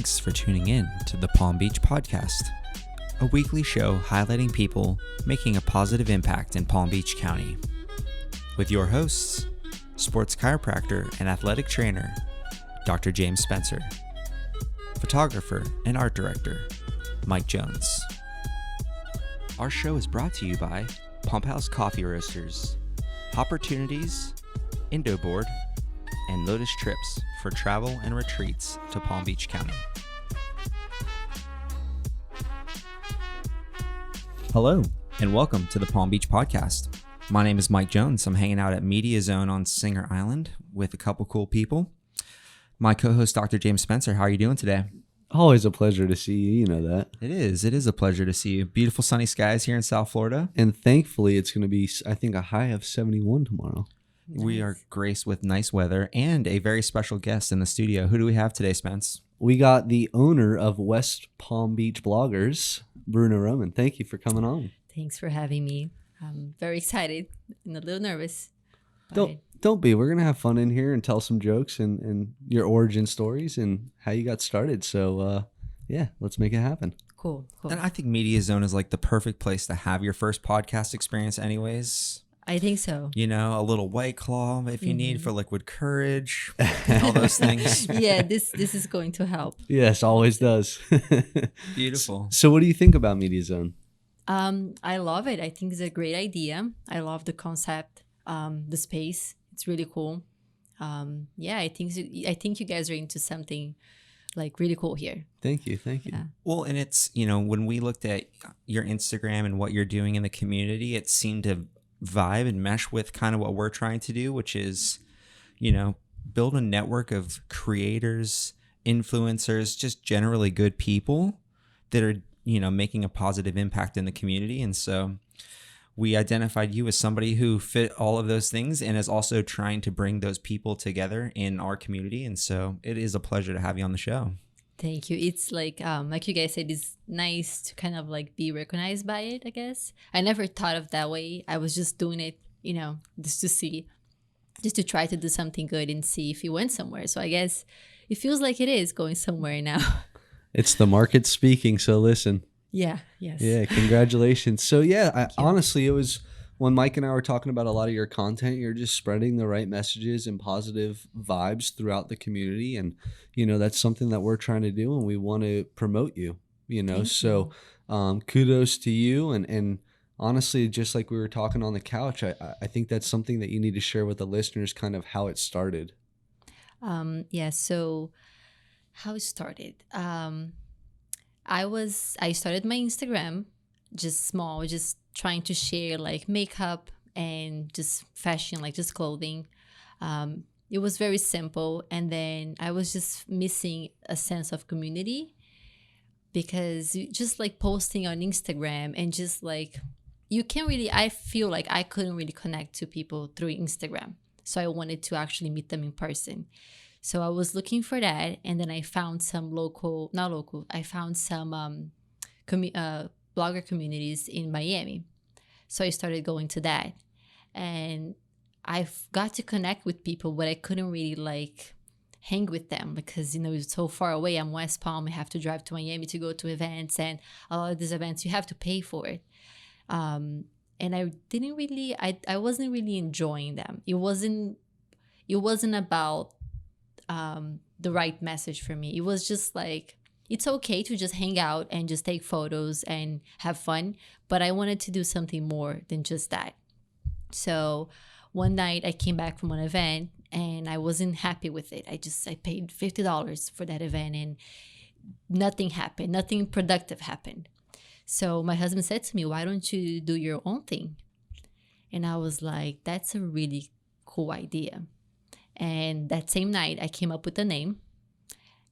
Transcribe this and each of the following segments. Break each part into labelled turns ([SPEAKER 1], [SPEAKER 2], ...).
[SPEAKER 1] Thanks for tuning in to the Palm Beach Podcast, a weekly show highlighting people making a positive impact in Palm Beach County. With your hosts, sports chiropractor and athletic trainer, Dr. James Spencer, photographer and art director, Mike Jones. Our show is brought to you by Pump House Coffee Roasters, Hopportunities, Indo Board, and Lotus Trips for travel and retreats to Palm Beach County. Hello, and welcome to the Palm Beach Podcast. My name is Mike Jones. I'm hanging out at Media Zone on Singer Island with a couple cool people. My co-host, Dr. James Spencer, how are you doing today?
[SPEAKER 2] Always a pleasure to see you. You know that.
[SPEAKER 1] It is a pleasure to see you. Beautiful sunny skies here in South Florida.
[SPEAKER 2] And thankfully, it's going to be, I think, a high of 71 tomorrow.
[SPEAKER 1] Nice. We are graced with nice weather and a very special guest in the studio. Who do we have today, Spence?
[SPEAKER 2] We got the owner of West Palm Beach Bloggers, Bruna Roman. Thank you for coming on.
[SPEAKER 3] Thanks for having me. I'm very excited and a little nervous.
[SPEAKER 2] Don't be. We're going to have fun in here and tell some jokes and your origin stories and how you got started. So, let's make it happen.
[SPEAKER 3] Cool.
[SPEAKER 1] And I think Media Zone is like the perfect place to have your first podcast experience anyways.
[SPEAKER 3] I think so.
[SPEAKER 1] You know, a little White Claw if you need for liquid courage, all those things.
[SPEAKER 3] Yeah, this is going to help.
[SPEAKER 2] Yes, always does.
[SPEAKER 1] Beautiful.
[SPEAKER 2] So what do you think about Media Zone?
[SPEAKER 3] I love it. I think it's a great idea. I love the concept, the space. It's really cool. I think you guys are into something like really cool here.
[SPEAKER 2] Thank you.
[SPEAKER 3] Yeah.
[SPEAKER 1] Well, and it's, you know, when we looked at your Instagram and what you're doing in the community, it seemed to vibe and mesh with kind of what we're trying to do, which is, you know, build a network of creators, influencers, just generally good people that are, you know, making a positive impact in the community. And so we identified you as somebody who fit all of those things and is also trying to bring those people together in our community. And so it is a pleasure to have you on the show.
[SPEAKER 3] Thank you. It's like you guys said, it's nice to kind of like be recognized by it, I guess. I never thought of that way. I was just doing it, you know, just to try to do something good and see if it went somewhere. So I guess it feels like it is going somewhere now.
[SPEAKER 2] It's the market speaking. So listen.
[SPEAKER 3] Yeah. Yes.
[SPEAKER 2] Yeah. Congratulations. So honestly, it was when Mike and I were talking about a lot of your content, you're just spreading the right messages and positive vibes throughout the community. And, you know, that's something that we're trying to do and we want to promote you, you know. So kudos to you. And honestly, just like we were talking on the couch, I think that's something that you need to share with the listeners, kind of how it started.
[SPEAKER 3] So how it started. I started my Instagram just small, just trying to share like makeup and just fashion, like just clothing. It was very simple. And then I was just missing a sense of community because just like posting on Instagram and just like, I feel like I couldn't really connect to people through Instagram. So I wanted to actually meet them in person. So I was looking for that. And then I found some I found some blogger communities in Miami. So I started going to that. And I got to connect with people, but I couldn't really like hang with them because, you know, it's so far away. I'm West Palm. I have to drive to Miami to go to events. And a lot of these events, you have to pay for it. And I wasn't really enjoying them. It wasn't about the right message for me. It was just like, it's okay to just hang out and just take photos and have fun, but I wanted to do something more than just that. So one night I came back from an event and I wasn't happy with it. I paid $50 for that event and nothing happened. Nothing productive happened. So my husband said to me, why don't you do your own thing? And I was like, that's a really cool idea. And that same night I came up with a name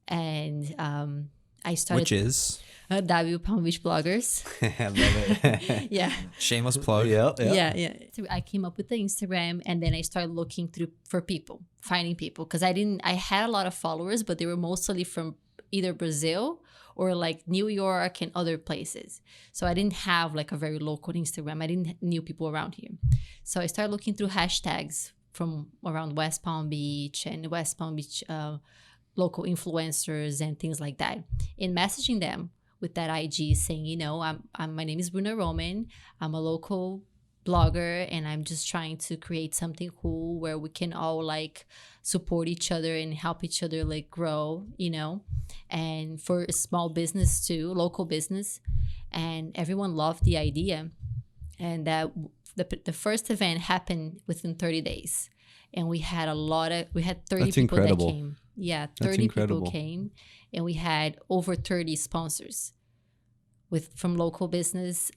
[SPEAKER 3] and I started.
[SPEAKER 1] Which is?
[SPEAKER 3] WPalmBeach Bloggers.
[SPEAKER 2] I love it.
[SPEAKER 3] Yeah.
[SPEAKER 1] Shameless plug.
[SPEAKER 2] Yep.
[SPEAKER 3] Yeah. So I came up with the Instagram and then I started looking for people, finding people. Because I had a lot of followers, but they were mostly from either Brazil or like New York and other places. So I didn't have like a very local Instagram. I didn't knew people around here. So I started looking through hashtags from around West Palm Beach and West Palm Beach local influencers and things like that, and messaging them with that IG saying, my name is Bruna Roman. I'm a local blogger, and I'm just trying to create something cool where we can all like support each other and help each other like grow, and for a small business too, local business. And everyone loved the idea. And that the first event happened within 30 days. And we had 30
[SPEAKER 2] That's
[SPEAKER 3] people
[SPEAKER 2] incredible.
[SPEAKER 3] that came. Yeah,
[SPEAKER 2] That's
[SPEAKER 3] 30
[SPEAKER 2] incredible.
[SPEAKER 3] people came, and we had over 30 sponsors from local business,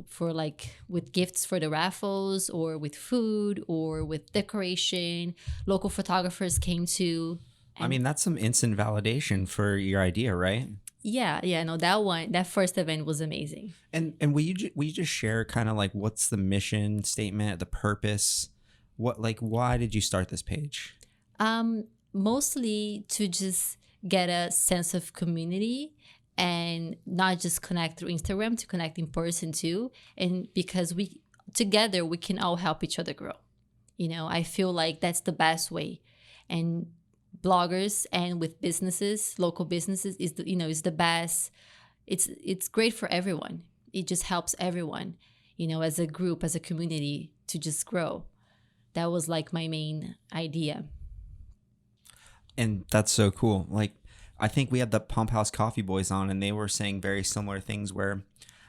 [SPEAKER 3] for like with gifts for the raffles, or with food, or with decoration. Local photographers came too.
[SPEAKER 1] I mean, that's some instant validation for your idea, right?
[SPEAKER 3] Yeah, no, that first event was amazing.
[SPEAKER 1] And will you just share kind of like what's the mission statement, the purpose? Why did you start this page?
[SPEAKER 3] Mostly to just get a sense of community, and not just connect through Instagram, to connect in person too. And because together we can all help each other grow. I feel like that's the best way. And bloggers and with businesses, local businesses is the best. It's great for everyone. It just helps everyone, as a group, as a community, to just grow. That was like my main idea.
[SPEAKER 1] And that's so cool. Like, I think we had the Pump House Coffee Boys on, and they were saying very similar things where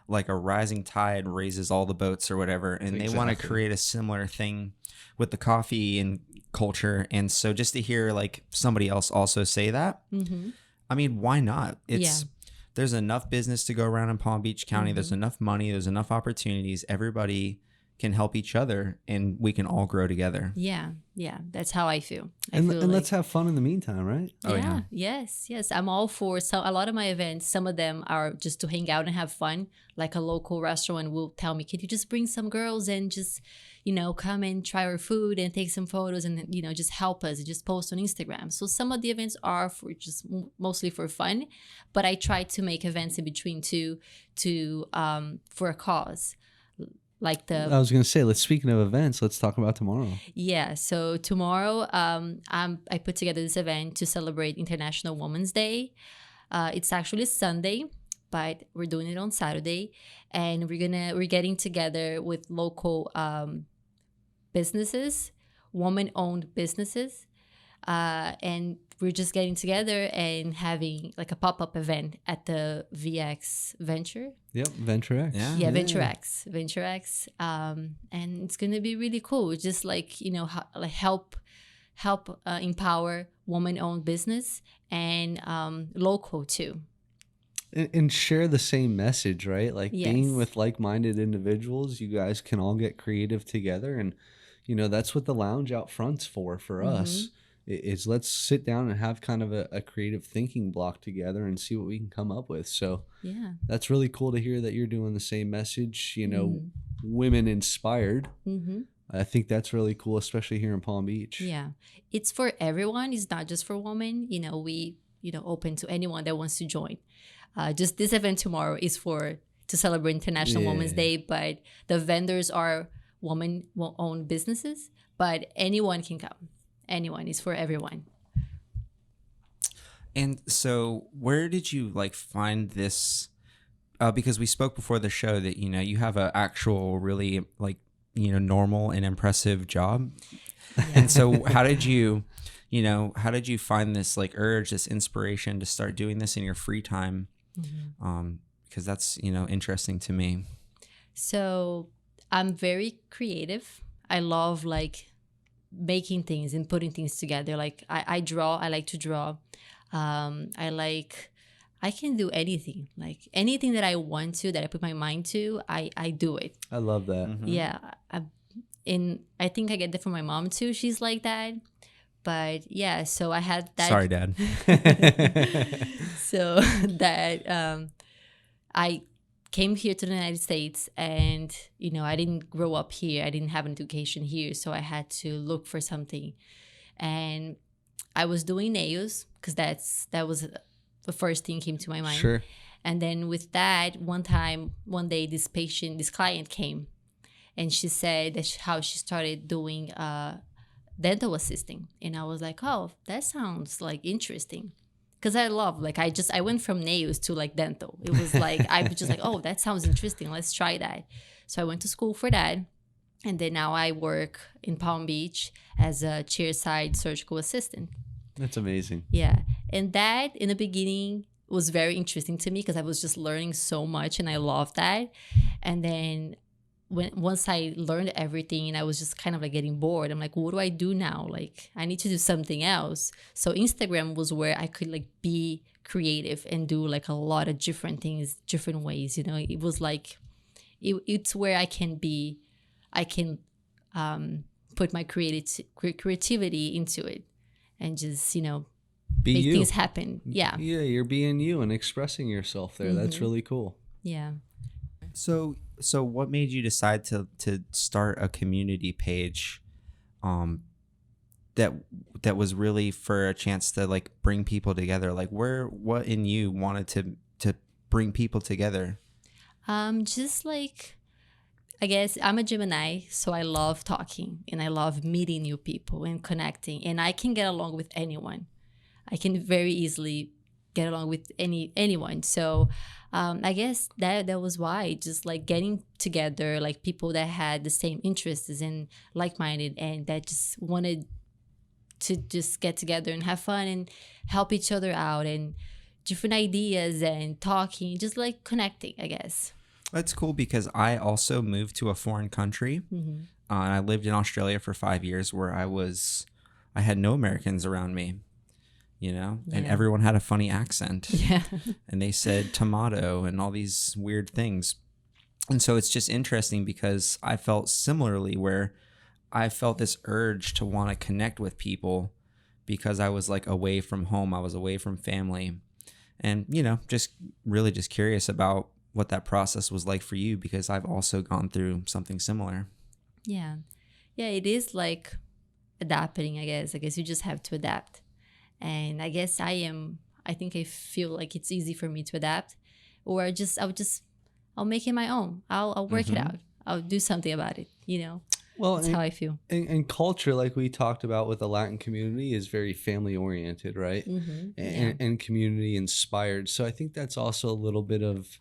[SPEAKER 1] like a rising tide raises all the boats or whatever. And They want to create a similar thing with the coffee and culture. And so just to hear like somebody else also say that, I mean, why not? There's enough business to go around in Palm Beach County. There's enough money. There's enough opportunities. Everybody can help each other, and we can all grow together.
[SPEAKER 3] Yeah. That's how I feel.
[SPEAKER 2] And let's have fun in the meantime, right?
[SPEAKER 3] Yeah. Yes. I'm all for a lot of my events. Some of them are just to hang out and have fun. Like a local restaurant will tell me, "Can you just bring some girls and just, come and try our food and take some photos and just help us and just post on Instagram." So some of the events are for just mostly for fun, but I try to make events in between too, for a cause. I
[SPEAKER 2] was going to say, speaking of events, let's talk about tomorrow.
[SPEAKER 3] Yeah. So tomorrow, I put together this event to celebrate International Women's Day. It's actually Sunday, but we're doing it on Saturday, and we're getting together with local businesses, woman-owned businesses, and we're just getting together and having like a pop-up event at the VX Venture.
[SPEAKER 2] Yep, Venture X.
[SPEAKER 3] Yeah, Venture X. And it's gonna be really cool. Just like help empower woman-owned business and local too.
[SPEAKER 2] And share the same message, right? Like being
[SPEAKER 3] Yes.
[SPEAKER 2] with like-minded individuals, you guys can all get creative together, and that's what the lounge out front's for us. Is let's sit down and have kind of a creative thinking block together and see what we can come up with. So
[SPEAKER 3] Yeah.
[SPEAKER 2] that's really cool to hear that you're doing the same message, women inspired. I think that's really cool, especially here in Palm Beach.
[SPEAKER 3] Yeah. It's for everyone. It's not just for women. We, open to anyone that wants to join. Just this event tomorrow is to celebrate International Women's Day, but the vendors are woman-owned businesses, but anyone can come. Anyone. Is for everyone.
[SPEAKER 1] And so where did you find this? Because we spoke before the show that, you have an actual really normal and impressive job. Yeah. And so how did you find this urge, this inspiration to start doing this in your free time? Because that's, interesting to me.
[SPEAKER 3] So I'm very creative. I love making things and putting things together. I draw. I like to draw. I can do anything. Anything that I want to, that I put my mind to, I do it.
[SPEAKER 2] I love that.
[SPEAKER 3] Yeah. I think I get that from my mom too. She's like that. But yeah, so I had that.
[SPEAKER 1] Sorry, Dad.
[SPEAKER 3] So that I came here to the United States, and I didn't grow up here. I didn't have an education here, so I had to look for something. And I was doing nails because that was the first thing came to my mind.
[SPEAKER 2] Sure.
[SPEAKER 3] And then with that, one day, this client came, and she said how she started doing dental assisting. And I was like, oh, that sounds like interesting. Because I love, like, I went from nails to like dental. It was like, I was just like, oh, that sounds interesting. Let's try that. So I went to school for that. And then now I work in Palm Beach as a chairside surgical assistant.
[SPEAKER 2] That's amazing.
[SPEAKER 3] Yeah. And that in the beginning was very interesting to me because I was just learning so much and I loved that. And then once I learned everything and I was just kind of like getting bored, I'm like, what do I do now? Like, I need to do something else. So Instagram was where I could like be creative and do like a lot of different things, different ways. You know, it was like, it's where I can put my creativity into it and just, you know,
[SPEAKER 2] Be
[SPEAKER 3] make
[SPEAKER 2] you.
[SPEAKER 3] things happen. Yeah.
[SPEAKER 2] Yeah, you're being you and expressing yourself there. That's really cool.
[SPEAKER 3] Yeah.
[SPEAKER 1] So what made you decide to start a community page that was really for a chance to like bring people together? Like what in you wanted to bring people together?
[SPEAKER 3] Just like, I guess I'm a Gemini, so I love talking and I love meeting new people and connecting, and I can get along with anyone. I can very easily get along with anyone. So I guess that was why, just like getting together, like people that had the same interests and like-minded and that just wanted to just get together and have fun and help each other out and different ideas and talking, just like connecting, I guess.
[SPEAKER 1] That's cool because I also moved to a foreign country. And I lived in Australia for 5 years where I had no Americans around me, you know, and everyone had a funny accent.
[SPEAKER 3] Yeah.
[SPEAKER 1] And they said tomato and all these weird things. And so it's just interesting because I felt similarly where I felt this urge to want to connect with people because I was like away from home. I was away from family and, you know, just really just curious about what that process was like for you because I've also gone through something similar.
[SPEAKER 3] Yeah. Yeah, it is like adapting, I guess. I guess you just have to adapt. And I guess I think I feel like it's easy for me to adapt or I'll make it my own. I'll work it out. I'll do something about it, you know.
[SPEAKER 2] Well,
[SPEAKER 3] that's how I feel.
[SPEAKER 2] And culture, like we talked about with the Latin community, is very family oriented, right? And community inspired. So I think that's also a little bit of,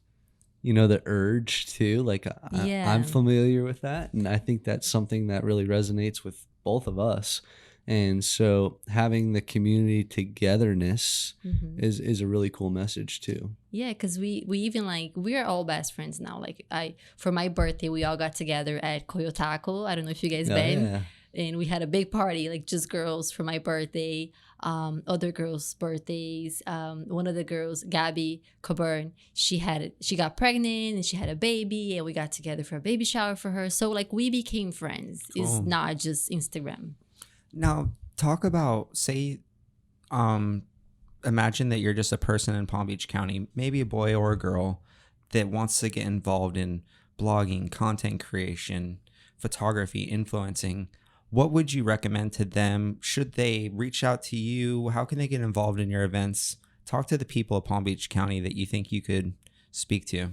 [SPEAKER 2] you know, the urge too. Like I'm familiar with that. And I think that's something that really resonates with both of us. And so having the community togetherness is a really cool message too.
[SPEAKER 3] Yeah, because we even like, we are all best friends now. Like for my birthday, we all got together at Koyotako. I don't know if you guys been. Yeah. And we had a big party, like just girls for my birthday, other girls' birthdays. One of the girls, Gabby Coburn, she got pregnant and she had a baby and we got together for a baby shower for her. So like we became friends. Cool. It's not just Instagram.
[SPEAKER 1] Now, talk about, say, imagine that you're just a person in Palm Beach County, maybe a boy or a girl that wants to get involved in blogging, content creation, photography, influencing. What would you recommend to them? Should they reach out to you? How can they get involved in your events? Talk to the people of Palm Beach County that you think you could speak to.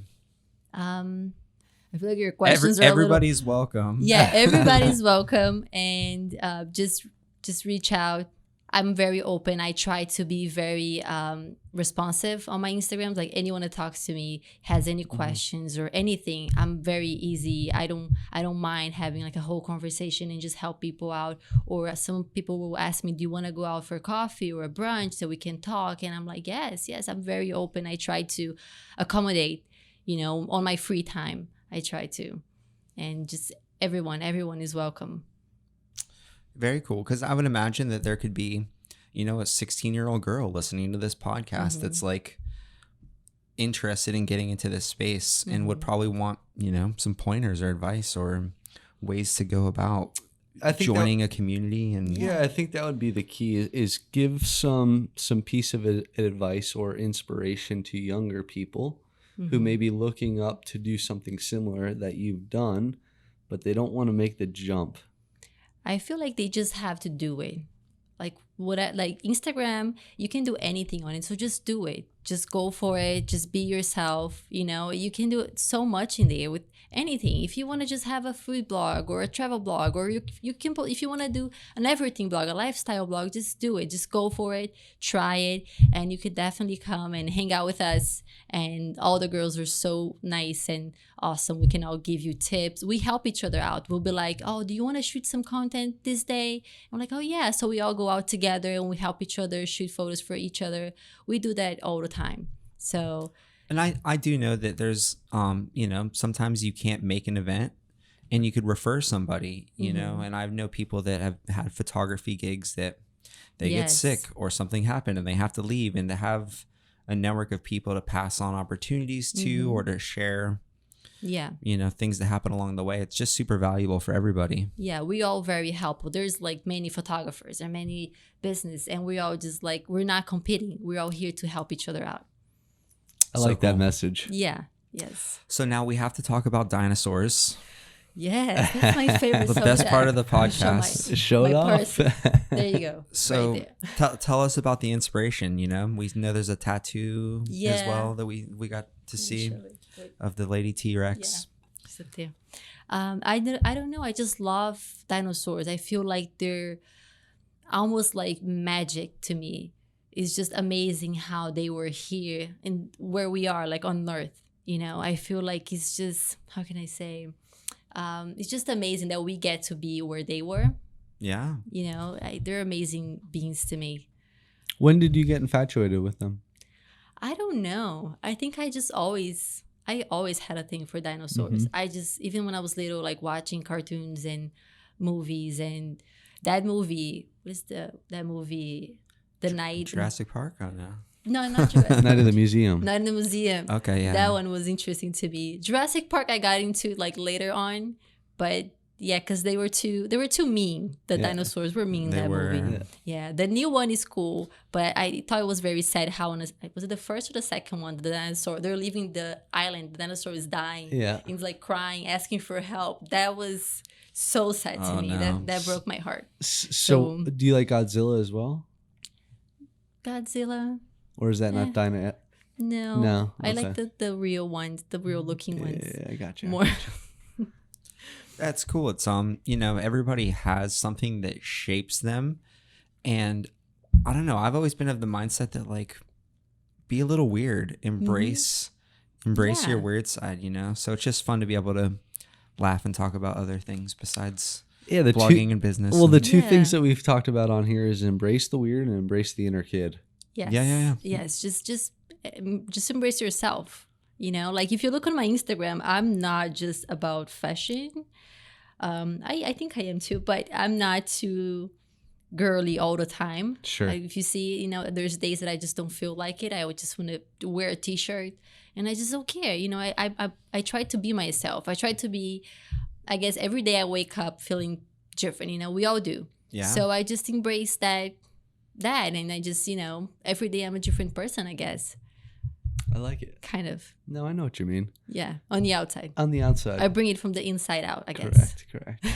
[SPEAKER 3] I feel like your questions are
[SPEAKER 1] everybody's welcome.
[SPEAKER 3] Yeah, everybody's welcome, and just reach out. I'm very open. I try to be very responsive on my Instagrams. Like anyone that talks to me has any questions or anything, I'm very easy. I don't mind having like a whole conversation and just help people out. Or some people will ask me, do you want to go out for coffee or a brunch so we can talk? And I'm like, yes, I'm very open. I try to accommodate, you know, on my free time. I try to, and just everyone is welcome.
[SPEAKER 1] Very cool. Because I would imagine that there could be, you know, a 16-year-old girl listening to this podcast that's like interested in getting into this space and would probably want, you know, some pointers or advice or ways to go about joining a community. And
[SPEAKER 2] I think that would be the key is give some piece of advice or inspiration to younger people who may be looking up to do something similar that you've done, but they don't want to make the jump.
[SPEAKER 3] I feel like they just have to do it. Like like Instagram, you can do anything on it. So just do it. Just go for it. Just be yourself. You can do so much in there with anything. If you want to just have a food blog or a travel blog, or you can put, if you want to do an everything blog, a lifestyle blog, just do it. Just go for it. Try it. And you could definitely come and hang out with us. And all the girls are so nice and awesome. We can all give you tips. We help each other out. We'll be like, oh, do you want to shoot some content this day? And we're like, oh yeah. So we all go out together and we help each other shoot photos for each other. We do that all the time. So,
[SPEAKER 1] and I do know that there's sometimes you can't make an event and you could refer somebody, and I know people that have had photography gigs that they get sick or something happened and they have to leave, and to have a network of people to pass on opportunities to or to share things that happen along the way. It's just super valuable for everybody.
[SPEAKER 3] Yeah, we all very helpful. There's like many photographers and many business, and we all just like, we're not competing. We're all here to help each other out.
[SPEAKER 2] I like that message.
[SPEAKER 3] Yeah. Yes.
[SPEAKER 1] So now we have to talk about Dinosaurs.
[SPEAKER 3] Yes, that's my favorite.
[SPEAKER 1] The best part of the podcast.
[SPEAKER 2] Show it off.
[SPEAKER 3] There you go.
[SPEAKER 1] So
[SPEAKER 3] right there.
[SPEAKER 1] tell us about the inspiration. We know there's a tattoo as well that we got to see of the lady T-Rex.
[SPEAKER 3] Yeah. Sit there. I don't know. I just love dinosaurs. I feel like they're almost like magic to me. It's just amazing how they were here and where we are, like on Earth. I feel like it's just, how can I say? It's just amazing that we get to be where they were.
[SPEAKER 1] Yeah.
[SPEAKER 3] They're amazing beings to me.
[SPEAKER 2] When did you get infatuated with them?
[SPEAKER 3] I don't know. I think I always had a thing for dinosaurs. I just, even when I was little, like watching cartoons and movies, and that movie, what is that movie? The Night.
[SPEAKER 1] Jurassic Park? Oh, no.
[SPEAKER 3] No, not Jurassic.
[SPEAKER 2] Night of the Museum.
[SPEAKER 3] Night in the Museum.
[SPEAKER 1] Okay, yeah.
[SPEAKER 3] That one was interesting to me. Jurassic Park I got into like later on, but yeah, because they were too mean. The dinosaurs were mean in that movie. Yeah, the new one is cool, but I thought it was very sad how was it the first or the second one? The dinosaur, they're leaving the island. The dinosaur is dying.
[SPEAKER 2] Yeah,
[SPEAKER 3] and it's like crying, asking for help. That was so sad to me.
[SPEAKER 1] No.
[SPEAKER 3] That broke my heart.
[SPEAKER 2] So, do you like Godzilla as well?
[SPEAKER 3] Godzilla.
[SPEAKER 2] Or is that not Dino?
[SPEAKER 3] No. I like the real ones, the real looking ones.
[SPEAKER 2] Yeah, I got you.
[SPEAKER 3] More.
[SPEAKER 1] That's cool. It's everybody has something that shapes them, and I don't know. I've always been of the mindset that like, be a little weird, embrace your weird side. So it's just fun to be able to laugh and talk about other things besides blogging and business.
[SPEAKER 2] Well, the two things that we've talked about on here is embrace the weird and embrace the inner kid.
[SPEAKER 3] Yes.
[SPEAKER 1] Yeah.
[SPEAKER 3] Yes, just embrace yourself. Like if you look on my Instagram, I'm not just about fashion. I think I am too, but I'm not too girly all the time.
[SPEAKER 2] Sure.
[SPEAKER 3] If you see, there's days that I just don't feel like it. I would just want to wear a t-shirt, and I just don't care. I try to be myself. I try to be, I guess every day I wake up feeling different. We all do.
[SPEAKER 1] Yeah.
[SPEAKER 3] So I just embrace that, and I just every day I'm a different person, I guess.
[SPEAKER 2] I like it.
[SPEAKER 3] Kind of.
[SPEAKER 2] No, I know what you mean.
[SPEAKER 3] Yeah, on the outside.
[SPEAKER 2] On the outside.
[SPEAKER 3] I bring it from the inside out, I guess.
[SPEAKER 2] Correct.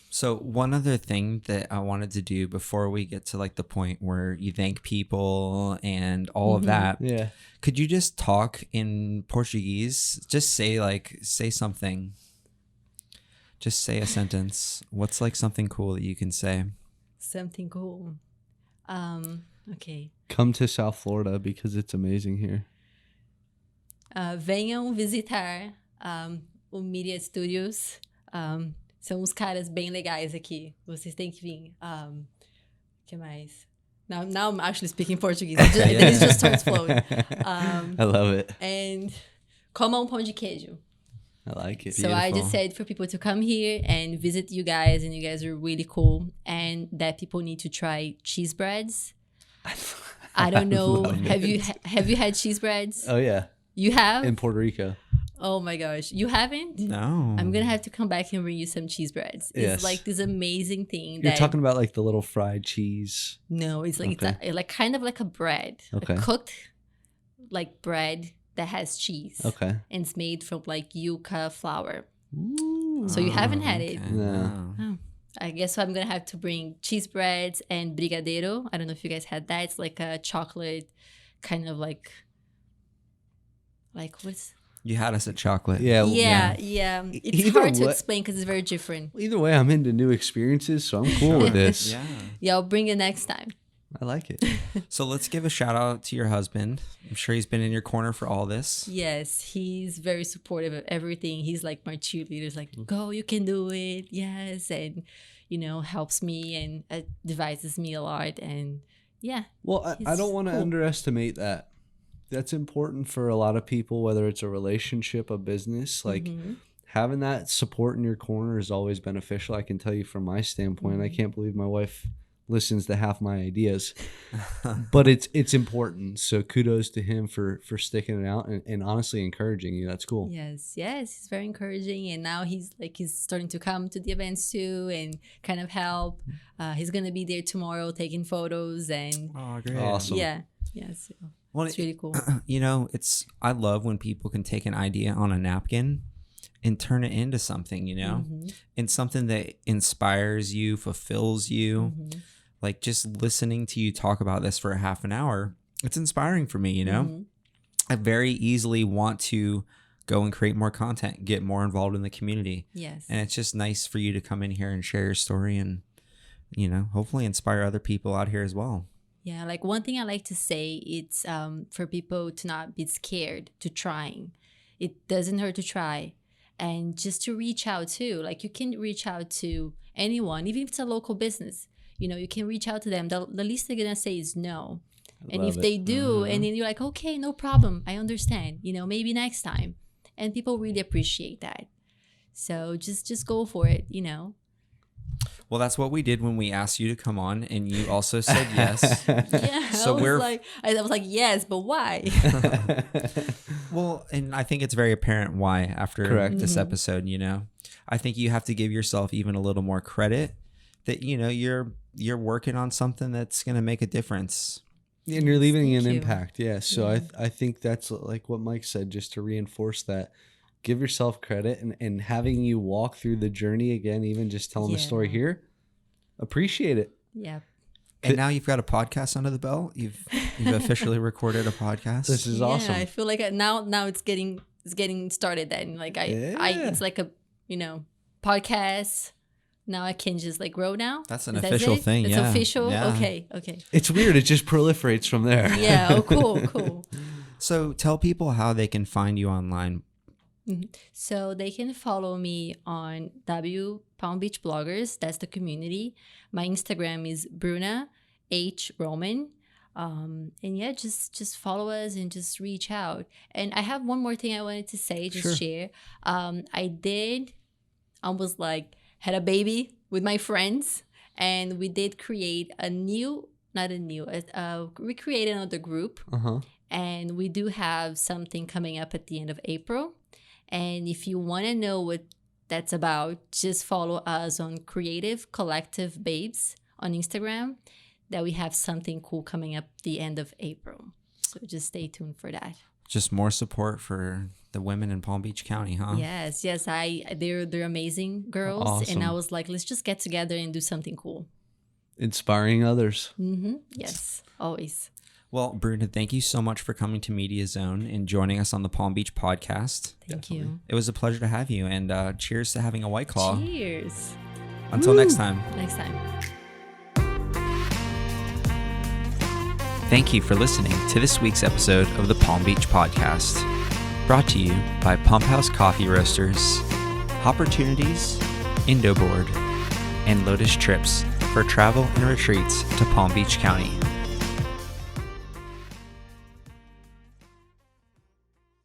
[SPEAKER 1] So one other thing that I wanted to do before we get to like the point where you thank people and all of that.
[SPEAKER 2] Yeah.
[SPEAKER 1] Could you just talk in Portuguese? Just say something. Just say a sentence. What's like something cool that you can say?
[SPEAKER 3] Something cool. Okay.
[SPEAKER 2] Come to South Florida because it's amazing here.
[SPEAKER 3] Venham visitar o Media Studios. São uns caras bem legais aqui. Vocês têm que vir. Que mais? Now I'm actually speaking Portuguese. It just starts flowing.
[SPEAKER 2] I love it.
[SPEAKER 3] And comam pão de queijo.
[SPEAKER 2] I like it.
[SPEAKER 3] So I just said for people to come here and visit you guys, and you guys are really cool, and that people need to try cheese breads. I don't know. Have you had cheese breads?
[SPEAKER 2] Oh yeah.
[SPEAKER 3] You have?
[SPEAKER 2] In Puerto Rico.
[SPEAKER 3] Oh my gosh. You haven't?
[SPEAKER 1] No.
[SPEAKER 3] I'm going to have to come back and bring you some cheese breads. It's like this amazing thing.
[SPEAKER 2] You're talking about like the little fried cheese.
[SPEAKER 3] No, it's like it's like kind of like a bread.
[SPEAKER 2] Okay.
[SPEAKER 3] A cooked like bread that has cheese.
[SPEAKER 2] Okay.
[SPEAKER 3] And it's made from like yuca flour.
[SPEAKER 2] Ooh.
[SPEAKER 3] So you haven't had it?
[SPEAKER 2] No.
[SPEAKER 3] Oh. I guess I'm going to have to bring cheese breads and brigadeiro. I don't know if you guys had that. It's like a chocolate kind of like what's...
[SPEAKER 1] You had us at chocolate.
[SPEAKER 3] Yeah. It's
[SPEAKER 2] Either
[SPEAKER 3] hard to
[SPEAKER 2] way-
[SPEAKER 3] explain because it's very different.
[SPEAKER 2] Either way, I'm into new experiences, so I'm cool with this.
[SPEAKER 1] Yeah.
[SPEAKER 3] Yeah, I'll bring it next time.
[SPEAKER 2] I like it.
[SPEAKER 1] So let's give a shout out to your husband. I'm sure he's been in your corner for all this.
[SPEAKER 3] Yes, he's very supportive of everything. He's like my cheerleader. He's like, go, you can do it. Yes. And, helps me and advises me a lot. And yeah.
[SPEAKER 2] Well, I don't want to underestimate that. That's important for a lot of people, whether it's a relationship, a business. Like having that support in your corner is always beneficial. I can tell you from my standpoint, I can't believe my wife listens to half my ideas, but it's important. So kudos to him for sticking it out and honestly encouraging you. That's cool.
[SPEAKER 3] Yes, he's very encouraging, and now he's starting to come to the events too and kind of help. He's gonna be there tomorrow taking photos and
[SPEAKER 1] great.
[SPEAKER 2] Awesome.
[SPEAKER 3] So
[SPEAKER 1] Well,
[SPEAKER 3] it's really cool.
[SPEAKER 1] I love when people can take an idea on a napkin and turn it into something, and something that inspires you, fulfills you. Like just listening to you talk about this for a half an hour, it's inspiring for me, I very easily want to go and create more content, get more involved in the community.
[SPEAKER 3] Yes.
[SPEAKER 1] And it's just nice for you to come in here and share your story and, hopefully inspire other people out here as well.
[SPEAKER 3] Yeah, like one thing I like to say, it's for people to not be scared to trying. It doesn't hurt to try. And just to reach out too. Like you can reach out to anyone, even if it's a local business. You can reach out to them. The least they're going to say is no. And if they do, and then you're like, okay, no problem. I understand. Maybe next time. And people really appreciate that. So just go for it,
[SPEAKER 1] Well, that's what we did when we asked you to come on, and you also said yes.
[SPEAKER 3] Yeah,
[SPEAKER 1] So
[SPEAKER 3] I was like, yes, but why?
[SPEAKER 1] Well, and I think it's very apparent why after this episode, I think you have to give yourself even a little more credit that, you're working on something that's going to make a difference.
[SPEAKER 2] And you're leaving
[SPEAKER 3] Thank
[SPEAKER 2] an
[SPEAKER 3] you.
[SPEAKER 2] impact. Yeah. So I think that's like what Mike said, just to reinforce that. Give yourself credit and having you walk through the journey again, even just telling the story here, appreciate it.
[SPEAKER 3] Yeah.
[SPEAKER 1] And now you've got a podcast under the belt. You've officially recorded a podcast.
[SPEAKER 2] This is awesome.
[SPEAKER 3] I feel like now it's getting started then. Like it's like a, podcast. Now I can just grow now.
[SPEAKER 1] That's an official thing.
[SPEAKER 3] It's
[SPEAKER 1] yeah.
[SPEAKER 3] official.
[SPEAKER 1] Yeah.
[SPEAKER 3] Okay.
[SPEAKER 2] It's weird. It just proliferates from there.
[SPEAKER 3] Yeah. Oh, cool.
[SPEAKER 1] So tell people how they can find you online.
[SPEAKER 3] So they can follow me on WPalmBeach Bloggers. That's the community. My Instagram is Bruna Roman. And yeah, just follow us and just reach out. And I have one more thing I wanted to say, share. I almost had a baby with my friends, and we did create we created another group. And we do have something coming up at the end of April. And if you want to know what that's about, just follow us on Creative Collective Babes on Instagram, that we have something cool coming up the end of April. So just stay tuned for that.
[SPEAKER 1] Just more support for the women in Palm Beach County, huh?
[SPEAKER 3] Yes. They're amazing girls.
[SPEAKER 2] Awesome.
[SPEAKER 3] And I was like, let's just get together and do something cool.
[SPEAKER 2] Inspiring others.
[SPEAKER 3] Yes, always.
[SPEAKER 1] Well, Bruna, thank you so much for coming to Media Zone and joining us on the Palm Beach podcast.
[SPEAKER 3] Thank you.
[SPEAKER 1] It was a pleasure to have you, and cheers to having a White Claw.
[SPEAKER 3] Cheers.
[SPEAKER 1] Until next time.
[SPEAKER 3] Next time.
[SPEAKER 1] Thank you for listening to this week's episode of the Palm Beach podcast, brought to you by Pump House Coffee Roasters, Hopportunities, Indo and Lotus Trips for travel and retreats to Palm Beach County.